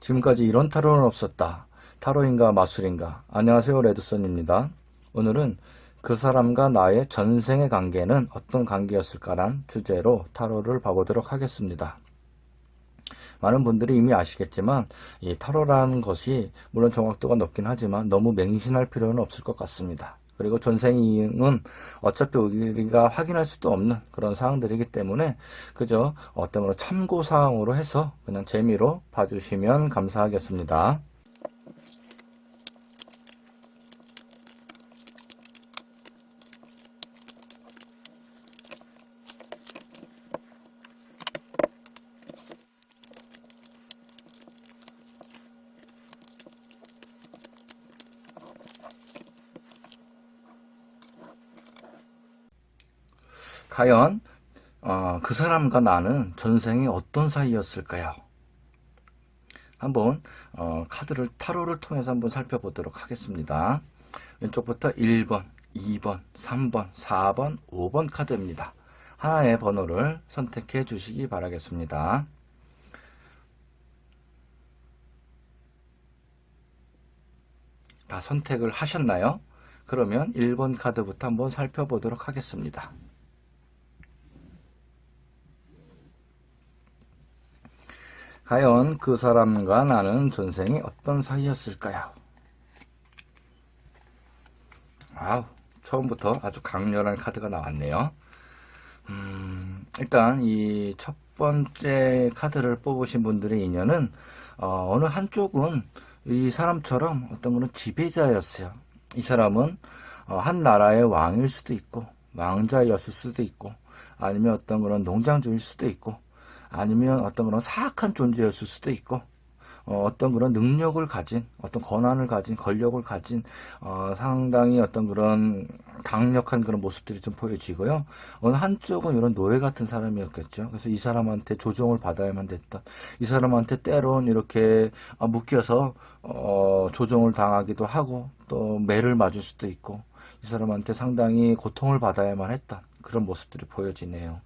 지금까지 이런 타로는 없었다. 타로인가 마술인가. 안녕하세요, 레드썬입니다. 오늘은 그 사람과 나의 전생의 관계는 어떤 관계였을까란 주제로 타로를 봐보도록 하겠습니다. 많은 분들이 이미 아시겠지만 이 타로라는 것이 물론 정확도가 높긴 하지만 너무 맹신할 필요는 없을 것 같습니다. 그리고 전생은 어차피 우리가 확인할 수도 없는 그런 사항들이기 때문에 그저 어떤 그런 참고 사항으로 해서 그냥 재미로 봐주시면 감사하겠습니다. 과연 그 사람과 나는 전생에 어떤 사이였을까요? 한번 카드를 타로를 통해서 한번 살펴보도록 하겠습니다. 왼쪽부터 1번, 2번, 3번, 4번, 5번 카드입니다. 하나의 번호를 선택해 주시기 바라겠습니다. 다 선택을 하셨나요? 그러면 1번 카드부터 한번 살펴보도록 하겠습니다. 과연 그 사람과 나는 전생이 어떤 사이였을까요? 처음부터 아주 강렬한 카드가 나왔네요. 일단 이 첫 번째 카드를 뽑으신 분들의 인연은 어느 한쪽은 이 사람처럼 어떤 그런 지배자였어요. 이 사람은 한 나라의 왕일 수도 있고 왕자였을 수도 있고 아니면 어떤 그런 농장주일 수도 있고 아니면 어떤 그런 사악한 존재였을 수도 있고 어떤 그런 능력을 가진 어떤 권한을 가진 권력을 가진 상당히 어떤 그런 강력한 그런 모습들이 좀 보여지고요. 어느 한쪽은 이런 노예 같은 사람이었겠죠. 그래서 이 사람한테 조종을 받아야만 됐던 이 사람한테 때론 이렇게 묶여서 조종을 당하기도 하고 또 매를 맞을 수도 있고 이 사람한테 상당히 고통을 받아야만 했던 그런 모습들이 보여지네요.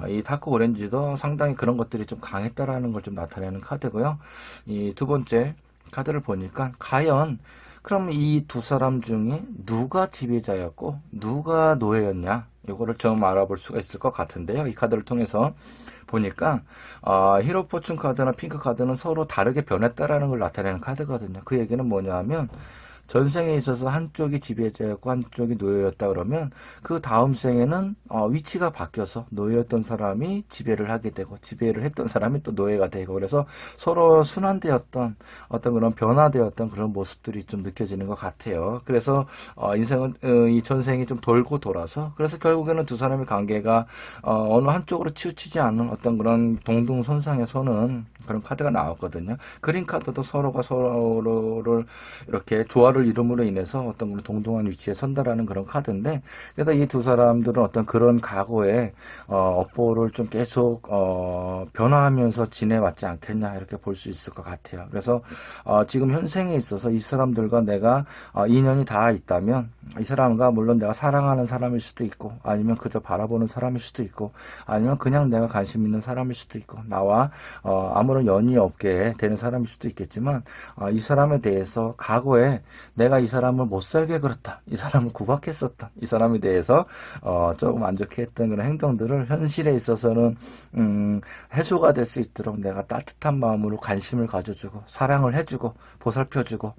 이 다크 오렌지도 상당히 그런 것들이 좀 강했다라는 걸 좀 나타내는 카드고요. 이 두 번째 카드를 보니까 과연 그럼 이 두 사람 중에 누가 지배자였고 누가 노예였냐 이거를 좀 알아볼 수가 있을 것 같은데요. 이 카드를 통해서 보니까 히로 포춘 카드나 핑크 카드는 서로 다르게 변했다라는 걸 나타내는 카드거든요. 그 얘기는 뭐냐면 전생에 있어서 한쪽이 지배자였고 한쪽이 노예였다 그러면 그 다음 생에는 위치가 바뀌어서 노예였던 사람이 지배를 하게 되고 지배를 했던 사람이 또 노예가 되고 그래서 서로 순환되었던 어떤 그런 변화되었던 그런 모습들이 좀 느껴지는 것 같아요. 그래서 인생은 이 전생이 좀 돌고 돌아서 그래서 결국에는 두 사람의 관계가 어느 한쪽으로 치우치지 않는 어떤 그런 동등선상에 서는 그런 카드가 나왔거든요. 그린 카드도 서로가 서로를 이렇게 조화를 이룸으로 인해서 어떤 그런 동등한 위치에 선다라는 그런 카드인데 그래서 이 두 사람들은 어떤 그런 각오에 업보를 좀 계속 변화하면서 지내왔지 않겠냐 이렇게 볼 수 있을 것 같아요. 그래서 지금 현생에 있어서 이 사람들과 내가 인연이 닿아 있다면 이 사람과 물론 내가 사랑하는 사람일 수도 있고 아니면 그저 바라보는 사람일 수도 있고 아니면 그냥 내가 관심 있는 사람일 수도 있고 나와 아무런 연이 없게 되는 사람일 수도 있겠지만 이 사람에 대해서 과거에 내가 이 사람을 못 살게 그랬다. 이 사람을 구박했었다. 이 사람에 대해서 조금 안 좋게 했던 그런 행동들을 현실에 있어서는 해소가 될 수 있도록 내가 따뜻한 마음으로 관심을 가져주고 사랑을 해주고 보살펴주고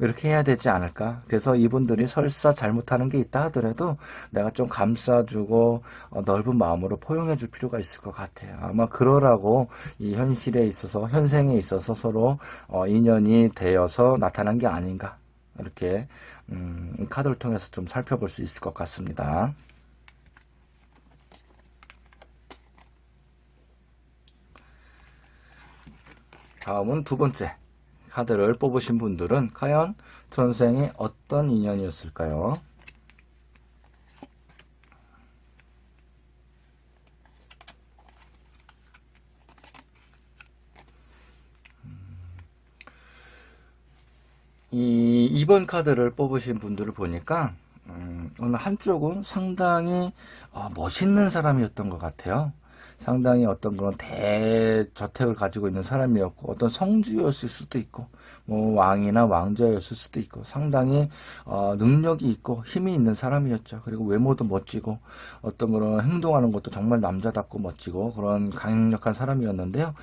이렇게 해야 되지 않을까. 그래서 이분들이 설사 잘못하는 게 있다 하더라도 내가 좀 감싸주고 넓은 마음으로 포용해 줄 필요가 있을 것 같아요. 아마 그러라고 이 현실에 있어서 현생에 있어서 서로 인연이 되어서 나타난 게 아닌가 이렇게 카드를 통해서 좀 살펴볼 수 있을 것 같습니다. 다음은 두 번째 카드를 뽑으신 분들은 과연 전생에 어떤 인연이었을까요? 이 2번 카드를 뽑으신 분들을 보니까 어느 한쪽은 상당히 멋있는 사람이었던 것 같아요. 상당히 어떤 그런 대저택을 가지고 있는 사람이었고, 어떤 성주였을 수도 있고, 뭐 왕이나 왕자였을 수도 있고, 상당히 능력이 있고 힘이 있는 사람이었죠. 그리고 외모도 멋지고 어떤 그런 행동하는 것도 정말 남자답고 멋지고 그런 강력한 사람이었는데요.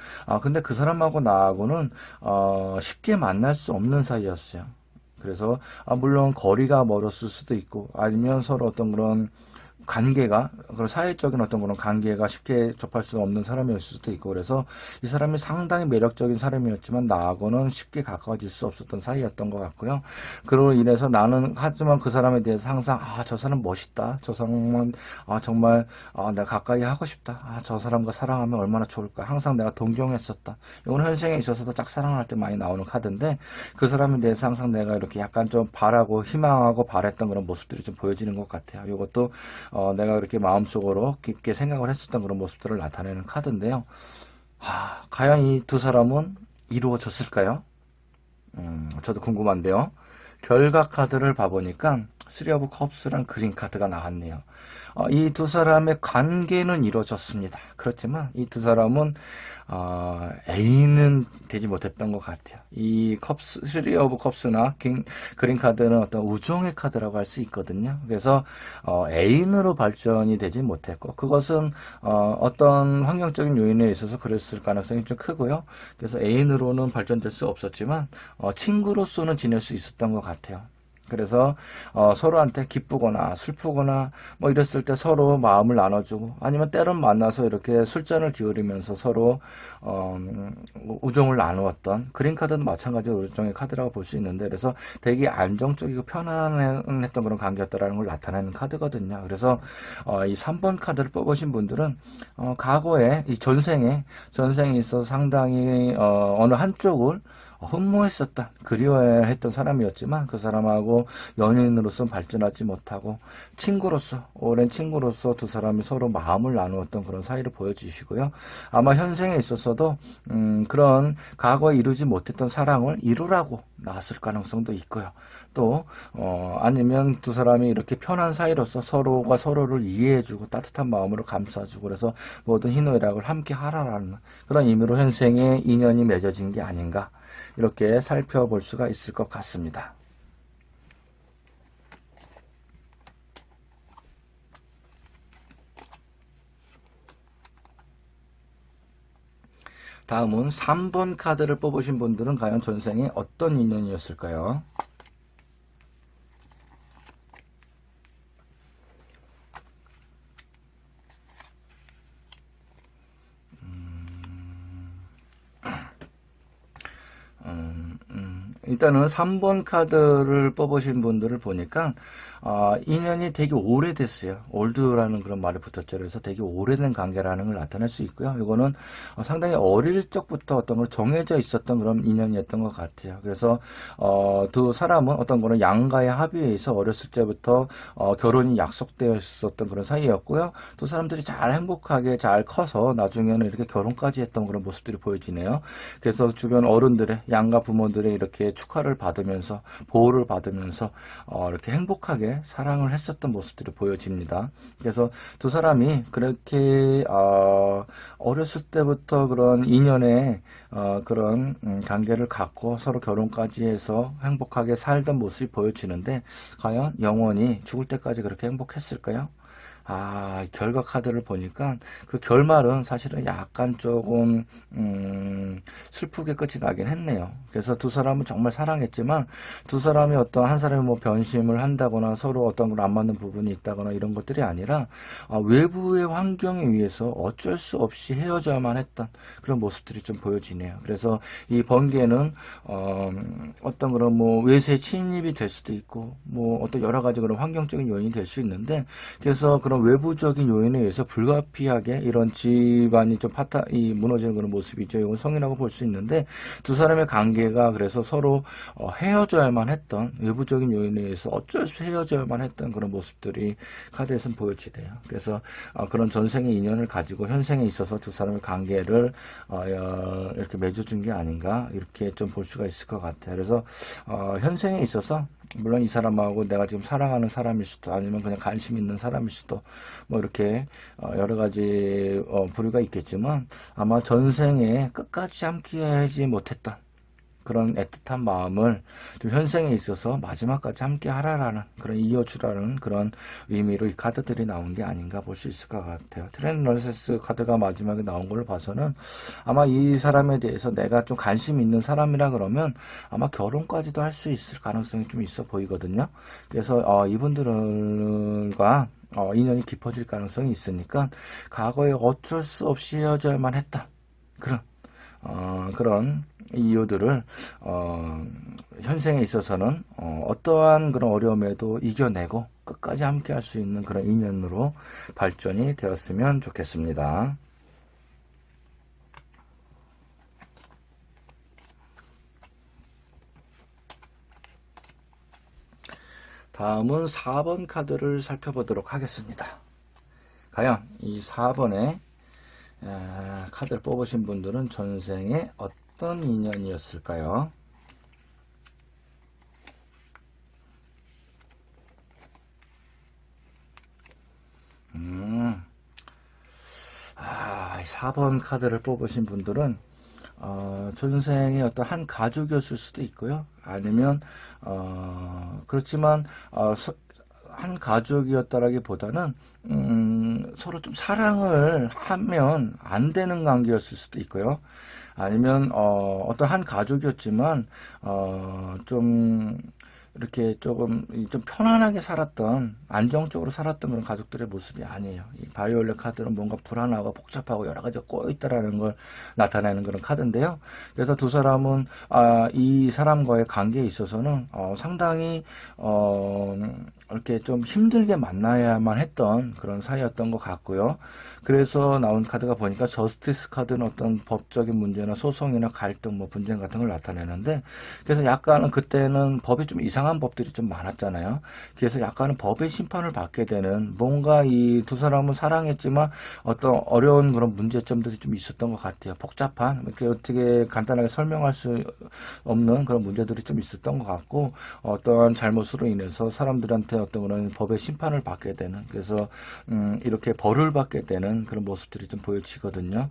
근데 그 사람하고 나하고는 쉽게 만날 수 없는 사이였어요. 그래서 물론 거리가 멀었을 수도 있고, 아니면 서로 어떤 그런 관계가, 그런 사회적인 어떤 그런 관계가 쉽게 접할 수 없는 사람이었을 수도 있고, 그래서 이 사람이 상당히 매력적인 사람이었지만 나하고는 쉽게 가까워질 수 없었던 사이였던 것 같고요. 그로 인해서 나는 하지만 그 사람에 대해서 항상 저 사람 멋있다, 저 사람은 정말 내가 가까이 하고 싶다, 저 사람과 사랑하면 얼마나 좋을까, 항상 내가 동경했었다. 이건 현생에 있어서도 짝사랑할 때 많이 나오는 카드인데, 그 사람에 대해서 항상 내가 이렇게 약간 좀 바라고 희망하고 바랬던 그런 모습들이 좀 보여지는 것 같아요. 이것도 내가 그렇게 마음속으로 깊게 생각을 했었던 그런 모습들을 나타내는 카드인데요. 과연 이 두 사람은 이루어졌을까요? 저도 궁금한데요. 결과 카드를 봐보니까 3 오브 컵스랑 그린 카드가 나왔네요. 이 두 사람의 관계는 이루어졌습니다. 그렇지만 이 두 사람은 A는 되지 못했던 것 같아요. 이 컵스, 3 오브 컵스나 그린 카드는 어떤 우정의 카드라고 할 수 있거든요. 그래서 A인으로 발전이 되지 못했고, 그것은 어떤 환경적인 요인에 있어서 그랬을 가능성이 좀 크고요. 그래서 A인으로는 발전될 수 없었지만 친구로서는 지낼 수 있었던 것 같아요. 그래서 서로한테 기쁘거나 슬프거나 뭐 이랬을 때 서로 마음을 나눠주고, 아니면 때론 만나서 이렇게 술잔을 기울이면서 서로 우정을 나누었던, 그린카드는 마찬가지로 우정의 카드라고 볼 수 있는데, 그래서 되게 안정적이고 편안했던 그런 관계였다라는 걸 나타내는 카드거든요. 그래서 이 3번 카드를 뽑으신 분들은 과거에 이 전생에 있어서 상당히 어느 한쪽을 흠모했었던, 그리워했던 사람이었지만 그 사람하고 연인으로서 발전하지 못하고 친구로서, 오랜 친구로서 두 사람이 서로 마음을 나누었던 그런 사이를 보여주시고요. 아마 현생에 있어서도 그런 과거에 이루지 못했던 사랑을 이루라고 나왔을 가능성도 있고요. 또 아니면 두 사람이 이렇게 편한 사이로서 서로가 서로를 이해해주고 따뜻한 마음으로 감싸주고, 그래서 모든 희노애락을 함께 하라라는 그런 의미로 현생에 인연이 맺어진 게 아닌가, 이렇게 살펴볼 수가 있을 것 같습니다. 다음은 3번 카드를 뽑으신 분들은 과연 전생에 어떤 인연이었을까요? 일단은 3번 카드를 뽑으신 분들을 보니까 인연이 되게 오래됐어요. 올드라는 그런 말이 붙었죠. 그래서 되게 오래된 관계라는 걸 나타낼 수 있고요. 이거는 상당히 어릴 적부터 어떤 걸 정해져 있었던 그런 인연이었던 것 같아요. 그래서 두 사람은 어떤 거는 양가의 합의에 의해서 어렸을 때부터 결혼이 약속되어 있었던 그런 사이였고요. 두 사람들이 잘 행복하게 잘 커서 나중에는 이렇게 결혼까지 했던 그런 모습들이 보여지네요. 그래서 주변 어른들의, 양가 부모들의 이렇게 축하를 받으면서, 보호를 받으면서 이렇게 행복하게 사랑을 했었던 모습들이 보여집니다. 그래서 두 사람이 그렇게 어렸을 때부터 그런 인연의 그런 관계를 갖고 서로 결혼까지 해서 행복하게 살던 모습이 보여지는데, 과연 영원히 죽을 때까지 그렇게 행복했을까요? 결과 카드를 보니까 그 결말은 사실은 약간 조금 슬프게 끝이 나긴 했네요. 그래서 두 사람은 정말 사랑했지만, 두 사람이 어떤 한 사람이 뭐 변심을 한다거나 서로 어떤 걸 안 맞는 부분이 있다거나 이런 것들이 아니라 외부의 환경에 의해서 어쩔 수 없이 헤어져야만 했던 그런 모습들이 좀 보여지네요. 그래서 이 번개는 어떤 그런 뭐 외세 침입이 될 수도 있고, 뭐 어떤 여러 가지 그런 환경적인 요인이 될 수 있는데, 그래서 그런 외부적인 요인에 의해서 불가피하게 이런 집안이 좀 무너지는 그런 모습이죠. 이건 성이라고 볼 수 있는데, 두 사람의 관계가 그래서 서로 헤어져야만 했던, 외부적인 요인에 의해서 어쩔 수 헤어져야만 했던 그런 모습들이 카드에서는 보여지네요. 그래서 그런 전생의 인연을 가지고 현생에 있어서 두 사람의 관계를 이렇게 맺어준 게 아닌가, 이렇게 좀 볼 수가 있을 것 같아요. 그래서 현생에 있어서 물론 이 사람하고 내가 지금 사랑하는 사람일 수도, 아니면 그냥 관심 있는 사람일 수도, 뭐 이렇게 여러 가지 부류가 있겠지만, 아마 전생에 끝까지 함께하지 못했던 그런 애틋한 마음을 좀 현생에 있어서 마지막까지 함께 하라라는, 그런 이어주라는 그런 의미로 이 카드들이 나온 게 아닌가 볼 수 있을 것 같아요. 트랜너세스 카드가 마지막에 나온 걸로 봐서는 아마 이 사람에 대해서 내가 좀 관심 있는 사람이라 그러면 아마 결혼까지도 할 수 있을 가능성이 좀 있어 보이거든요. 그래서 이분들과 인연이 깊어질 가능성이 있으니까, 과거에 어쩔 수 없이 헤어져야만 했다, 그런 이유들을 현생에 있어서는 어떠한 그런 어려움에도 이겨내고 끝까지 함께 할 수 있는 그런 인연으로 발전이 되었으면 좋겠습니다. 다음은 4번 카드를 살펴보도록 하겠습니다. 과연 이 4번에 카드를 뽑으신 분들은 전생에 어떤 인연이었을까요? 음, 4번 카드를 뽑으신 분들은 전생에 어떤 한 가족이었을 수도 있고요. 아니면 그렇지만 한 가족이었다라기보다는 서로 좀 사랑을 하면 안 되는 관계였을 수도 있고요. 아니면 어떤 한 가족이었지만 좀 이렇게 조금 좀 편안하게 살았던, 안정적으로 살았던 그런 가족들의 모습이 아니에요. 이 바이올렛 카드는 뭔가 불안하고 복잡하고 여러 가지가 꼬여있다라는 걸 나타내는 그런 카드인데요. 그래서 두 사람은 이 사람과의 관계에 있어서는 상당히 이렇게 좀 힘들게 만나야만 했던 그런 사이였던 것 같고요. 그래서 나온 카드가 보니까 저스티스 카드는 어떤 법적인 문제나 소송이나 갈등, 뭐 분쟁 같은 걸 나타내는데, 그래서 약간은 그때는 법이 좀 이상한 법들이 좀 많았잖아요. 그래서 약간은 법의 심판을 받게 되는, 뭔가 이 두 사람은 사랑했지만 어떤 어려운 그런 문제점들이 좀 있었던 것 같아요. 복잡한, 이렇게 어떻게 간단하게 설명할 수 없는 그런 문제들이 좀 있었던 것 같고, 어떠한 잘못으로 인해서 사람들한테 어떤 그런 법의 심판을 받게 되는, 그래서 이렇게 벌을 받게 되는 그런 모습들이 좀 보여지거든요.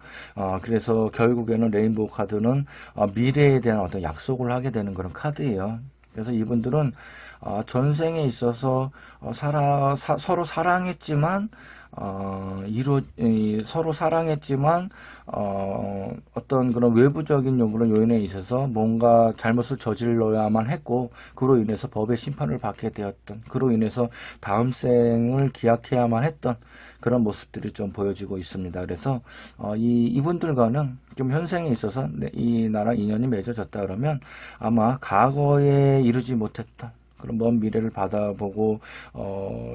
그래서 결국에는 레인보우 카드는 미래에 대한 어떤 약속을 하게 되는 그런 카드예요. 그래서 이분들은 전생에 있어서 서로 사랑했지만 서로 사랑했지만 어떤 그런 외부적인 요인에 있어서 뭔가 잘못을 저질러야만 했고, 그로 인해서 법의 심판을 받게 되었던, 그로 인해서 다음 생을 기약해야만 했던 그런 모습들이 좀 보여지고 있습니다. 그래서 이분들과는 좀 현생에 있어서 이 나랑 인연이 맺어졌다 그러면 아마 과거에 이루지 못했던 그런 먼 미래를 받아보고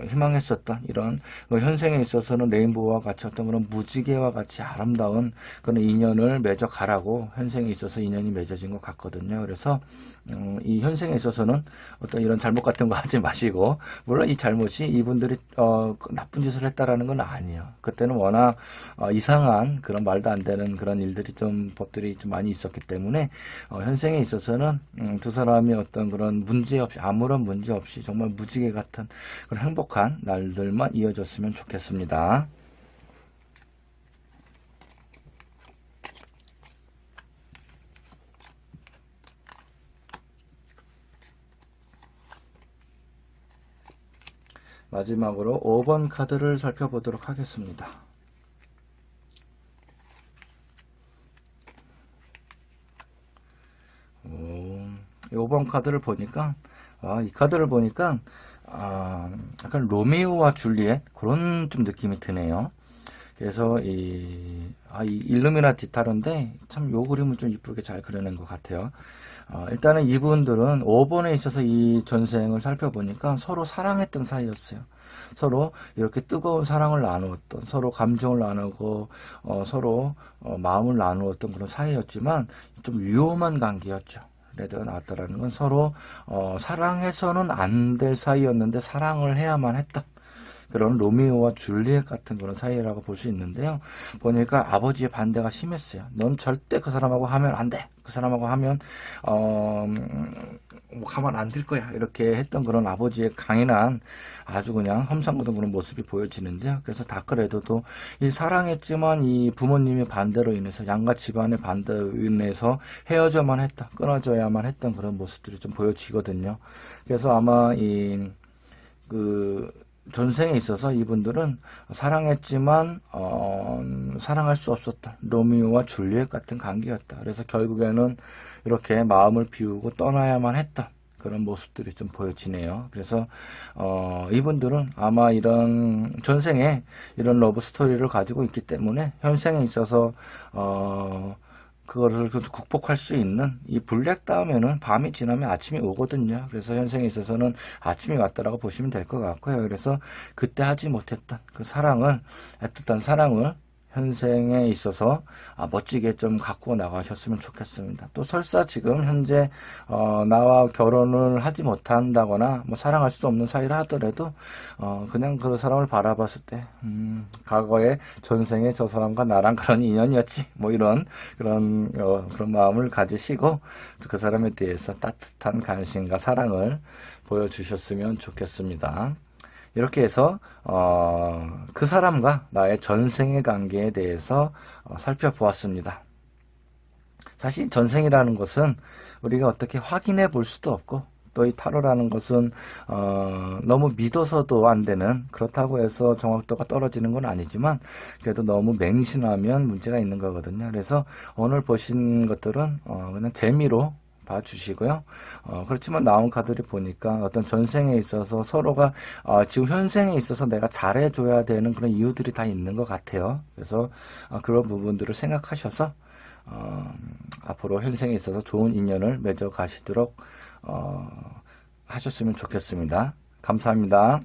희망했었던 이런 현생에 있어서는 레인보우와 같이 어떤 그런 무지개와 같이 아름다운 그런 인연을 맺어가라고 현생에 있어서 인연이 맺어진 것 같거든요. 그래서 이 현생에 있어서는 어떤 이런 잘못 같은 거 하지 마시고, 물론 이 잘못이 이분들이 나쁜 짓을 했다라는 건 아니에요. 그때는 워낙 이상한 그런 말도 안 되는 그런 일들이 좀, 법들이 좀 많이 있었기 때문에 현생에 있어서는 두 사람이 어떤 그런 문제 없이, 아무런 문제 없이 정말 무지개 같은 그런 행복한 날들만 이어졌으면 좋겠습니다. 마지막으로 5번 카드를 살펴보도록 하겠습니다. 5번 카드를 보니까 이 카드를 보니까 약간 로미오와 줄리엣 그런 좀 느낌이 드네요. 그래서 이 일루미나티 타로인데 참 요 그림을 좀 이쁘게 잘 그려낸 것 같아요. 일단은 이분들은 5번에 있어서 이 전생을 살펴보니까 서로 사랑했던 사이였어요. 서로 이렇게 뜨거운 사랑을 나누었던, 서로 감정을 나누고 서로 마음을 나누었던 그런 사이였지만 좀 위험한 관계였죠. 레드가 나왔다라는 건 서로 사랑해서는 안 될 사이였는데 사랑을 해야만 했다. 그런 로미오와 줄리엣 같은 그런 사이라고 볼 수 있는데요. 보니까 아버지의 반대가 심했어요. 넌 절대 그 사람하고 하면 안 돼. 그 사람하고 하면 가만 안 둘 거야 이렇게 했던 그런 아버지의 강인한 아주 그냥 험상궂은 그런 모습이 보여지는데요. 그래서 다크레도도 이 사랑했지만 이 부모님의 반대로 인해서 양가 집안의 반대로 인해서 헤어져야만 했다, 끊어져야만 했던 그런 모습들이 좀 보여지거든요. 그래서 아마 그 전생에 있어서 이분들은 사랑했지만 사랑할 수 없었다, 로미오와 줄리엣 같은 관계였다. 그래서 결국에는 이렇게 마음을 비우고 떠나야만 했다, 그런 모습들이 좀 보여지네요. 그래서 이분들은 아마 이런 전생에 이런 러브 스토리를 가지고 있기 때문에 현생에 있어서 그거를 극복할 수 있는 이 블랙 다음에는 밤이 지나면 아침이 오거든요. 그래서 현생에 있어서는 아침이 왔다라고 보시면 될 것 같고요. 그래서 그때 하지 못했던 그 사랑을, 애틋한 사랑을 현생에 있어서 멋지게 좀 갖고 나가셨으면 좋겠습니다. 또 설사 지금 현재 나와 결혼을 하지 못한다거나 뭐 사랑할 수 없는 사이라 하더라도 그냥 그 사람을 바라봤을 때 과거에 전생에 저 사람과 나랑 그런 인연이었지 뭐 이런 그런 마음을 가지시고 그 사람에 대해서 따뜻한 관심과 사랑을 보여주셨으면 좋겠습니다. 이렇게 해서 그 사람과 나의 전생의 관계에 대해서 살펴보았습니다. 사실 전생이라는 것은 우리가 어떻게 확인해 볼 수도 없고, 또 이 타로라는 것은 너무 믿어서도 안 되는, 그렇다고 해서 정확도가 떨어지는 건 아니지만 그래도 너무 맹신하면 문제가 있는 거거든요. 그래서 오늘 보신 것들은 그냥 재미로 봐주시고요. 그렇지만 나온 카드를 보니까 어떤 전생에 있어서 서로가 지금 현생에 있어서 내가 잘해줘야 되는 그런 이유들이 다 있는 것 같아요. 그래서 그런 부분들을 생각하셔서 앞으로 현생에 있어서 좋은 인연을 맺어 가시도록 하셨으면 좋겠습니다. 감사합니다.